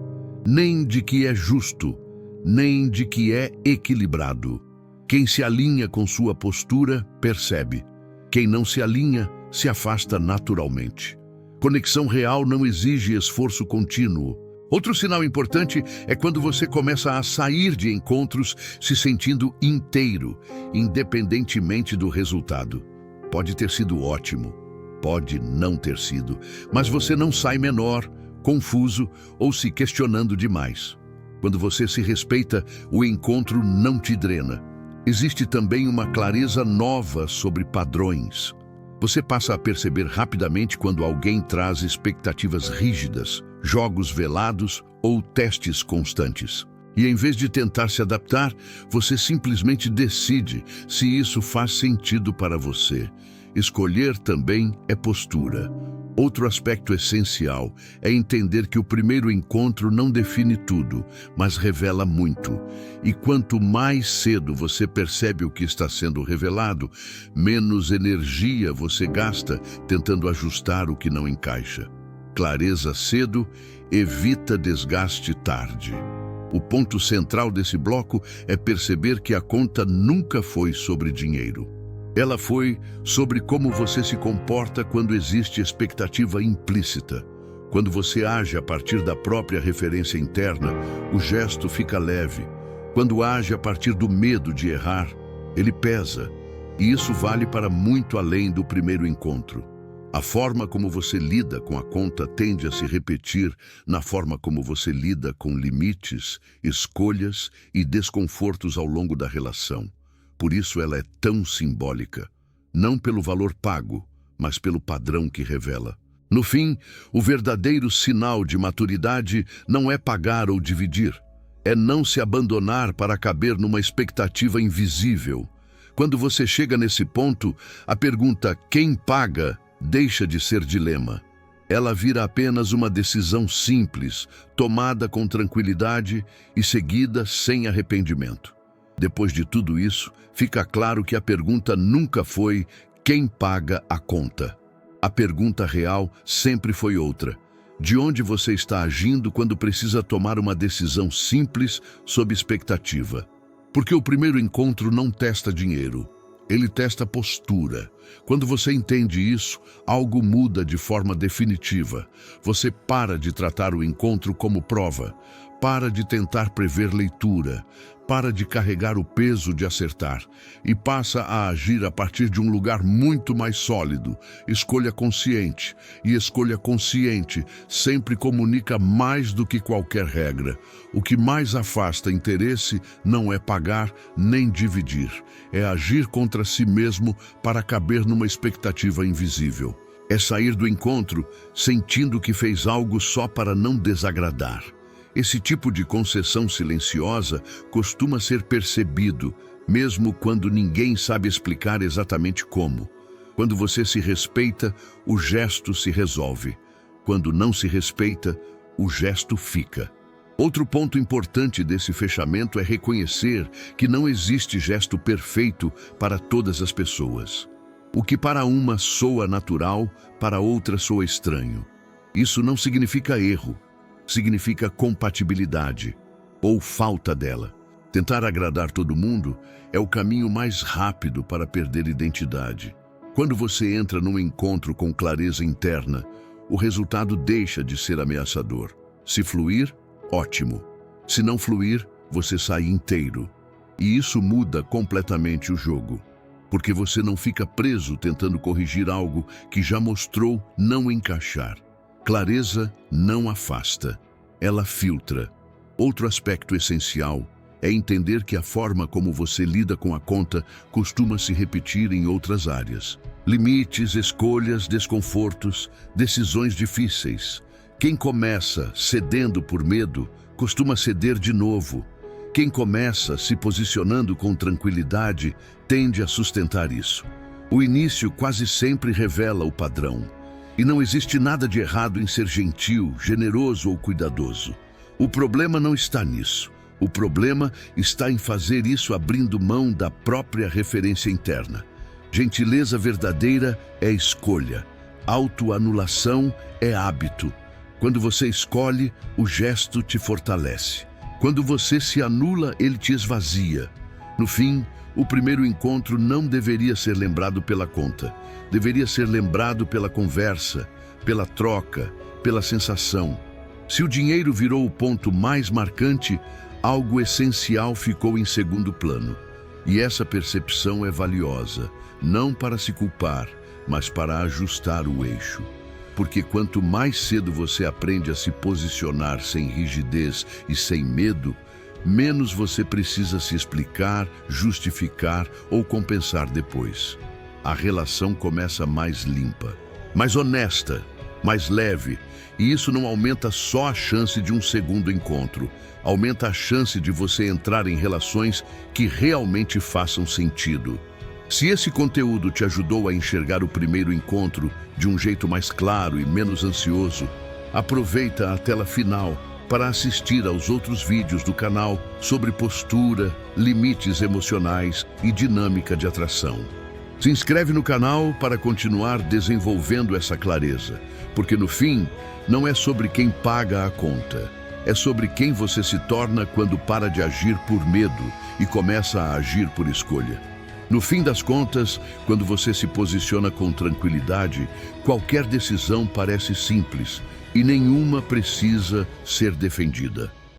nem de que é justo, nem de que é equilibrado. Quem se alinha com sua postura, percebe. Quem não se alinha, se afasta naturalmente. Conexão real não exige esforço contínuo. Outro sinal importante é quando você começa a sair de encontros se sentindo inteiro, independentemente do resultado. Pode ter sido ótimo, pode não ter sido, mas você não sai menor, confuso ou se questionando demais. Quando você se respeita, o encontro não te drena. Existe também uma clareza nova sobre padrões. Você passa a perceber rapidamente quando alguém traz expectativas rígidas, jogos velados ou testes constantes. E em vez de tentar se adaptar, você simplesmente decide se isso faz sentido para você. Escolher também é postura. Outro aspecto essencial é entender que o primeiro encontro não define tudo, mas revela muito. E quanto mais cedo você percebe o que está sendo revelado, menos energia você gasta tentando ajustar o que não encaixa. Clareza cedo evita desgaste tarde. O ponto central desse bloco é perceber que a conta nunca foi sobre dinheiro. Ela foi sobre como você se comporta quando existe expectativa implícita. Quando você age a partir da própria referência interna, o gesto fica leve. Quando age a partir do medo de errar, ele pesa. E isso vale para muito além do primeiro encontro. A forma como você lida com a conta tende a se repetir na forma como você lida com limites, escolhas e desconfortos ao longo da relação. Por isso ela é tão simbólica, não pelo valor pago, mas pelo padrão que revela. No fim, o verdadeiro sinal de maturidade não é pagar ou dividir, é não se abandonar para caber numa expectativa invisível. Quando você chega nesse ponto, a pergunta "quem paga?" deixa de ser dilema. Ela vira apenas uma decisão simples, tomada com tranquilidade e seguida sem arrependimento. Depois de tudo isso, fica claro que a pergunta nunca foi quem paga a conta. A pergunta real sempre foi outra. De onde você está agindo quando precisa tomar uma decisão simples sob expectativa? Porque o primeiro encontro não testa dinheiro. Ele testa postura. Quando você entende isso, algo muda de forma definitiva. Você para de tratar o encontro como prova. Para de tentar prever leitura, para de carregar o peso de acertar e passa a agir a partir de um lugar muito mais sólido. Escolha consciente, e escolha consciente sempre comunica mais do que qualquer regra. O que mais afasta interesse não é pagar nem dividir, é agir contra si mesmo para caber numa expectativa invisível. É sair do encontro sentindo que fez algo só para não desagradar. Esse tipo de concessão silenciosa costuma ser percebido, mesmo quando ninguém sabe explicar exatamente como. Quando você se respeita, o gesto se resolve. Quando não se respeita, o gesto fica. Outro ponto importante desse fechamento é reconhecer que não existe gesto perfeito para todas as pessoas. O que para uma soa natural, para outra soa estranho. Isso não significa erro. Significa compatibilidade, ou falta dela. Tentar agradar todo mundo é o caminho mais rápido para perder identidade. Quando você entra num encontro com clareza interna, o resultado deixa de ser ameaçador. Se fluir, ótimo. Se não fluir, você sai inteiro. E isso muda completamente o jogo. Porque você não fica preso tentando corrigir algo que já mostrou não encaixar. Clareza não afasta, ela filtra. Outro aspecto essencial é entender que a forma como você lida com a conta costuma se repetir em outras áreas. Limites, escolhas, desconfortos, decisões difíceis. Quem começa cedendo por medo, costuma ceder de novo. Quem começa se posicionando com tranquilidade, tende a sustentar isso. O início quase sempre revela o padrão. E não existe nada de errado em ser gentil, generoso ou cuidadoso. O problema não está nisso. O problema está em fazer isso abrindo mão da própria referência interna. Gentileza verdadeira é escolha. Autoanulação é hábito. Quando você escolhe, o gesto te fortalece. Quando você se anula, ele te esvazia. No fim, o primeiro encontro não deveria ser lembrado pela conta. Deveria ser lembrado pela conversa, pela troca, pela sensação. Se o dinheiro virou o ponto mais marcante, algo essencial ficou em segundo plano. E essa percepção é valiosa, não para se culpar, mas para ajustar o eixo. Porque quanto mais cedo você aprende a se posicionar sem rigidez e sem medo, menos você precisa se explicar, justificar ou compensar depois. A relação começa mais limpa, mais honesta, mais leve, e isso não aumenta só a chance de um segundo encontro, aumenta a chance de você entrar em relações que realmente façam sentido. Se esse conteúdo te ajudou a enxergar o primeiro encontro de um jeito mais claro e menos ansioso, aproveita a tela final para assistir aos outros vídeos do canal sobre postura, limites emocionais e dinâmica de atração. Se inscreve no canal para continuar desenvolvendo essa clareza, porque no fim, não é sobre quem paga a conta, é sobre quem você se torna quando para de agir por medo e começa a agir por escolha. No fim das contas, quando você se posiciona com tranquilidade, qualquer decisão parece simples e nenhuma precisa ser defendida.